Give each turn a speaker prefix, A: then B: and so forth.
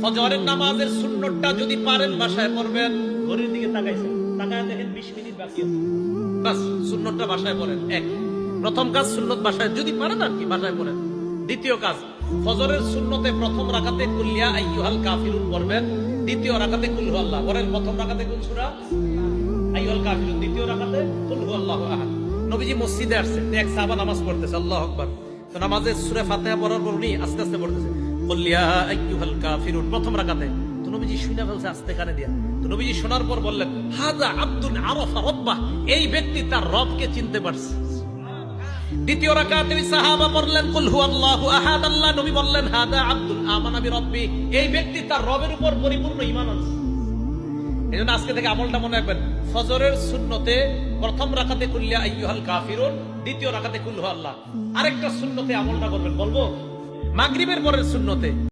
A: ফজরের নামাজের সুন্নতটা যদি পারেন বাসায় পড়বেন। ঘড়ির দিকে তাকাইছেন, তাকায় দেখেন 20 মিনিট বাকি আছে, বাস সুন্নতটা বাসায় পড়েন। এক প্রথম কাজ, সুন্নত বাসায় যদি পারেন আর কি বাসায় পড়েন। দ্বিতীয় কাজ, ফজরের সুন্নতে প্রথম রাকাতে কুল ইয়া আইয়ুহাল কাফিরুন পড়বেন, দ্বিতীয় রাকাতে কুল হুয়াল্লাহ পড়েন। প্রথম রাকাতে কোন সূরা? আইয়ুহাল কাফিরুন, দ্বিতীয় রাকাতে কুল হুয়াল্লাহু আহাদ। নবীজি মসজিদে আসছেন, এক সাহাবা নামাজ পড়তেছে, আল্লাহু আকবার। তো নামাজে সূরা ফাতিহা পড়ার পর উনি আস্তে আস্তে পড়তেছে কুল ইয়া আইয়ুহাল কাফিরুন প্রথম রাকাতে। তো নবীজি শুনে ফেলছে আস্তে কানে দিয়া। তো নবীজি শোনার পর বললেন, হাযা আব্দুন আরাফা রাব্বাহ, এই ব্যক্তি তার রবকে চিনতে পারছে। দ্বিতীয় রাকাতে ওই সাহাবা পড়লেন কুল হুয়াল্লাহু আহাদ, আল্লাহ নবী বললেন হাদা আব্দুল আমানা বিরাব্বি, এই ব্যক্তি তার রবের উপর পরিপূর্ণ ঈমান আনছে। এজন্য আজকে থেকে আমলটা মনে রাখবেন, ফজরের সুন্নতে প্রথম রাকাতে কুল ইয়া আইয়ুহাল কাফিরুন, দ্বিতীয় রাকাতে কুল হুয়াল্লাহ। আরেকটা সুন্নতে আমলটা করবেন, বলবো মাগরিবের পরের সুন্নতে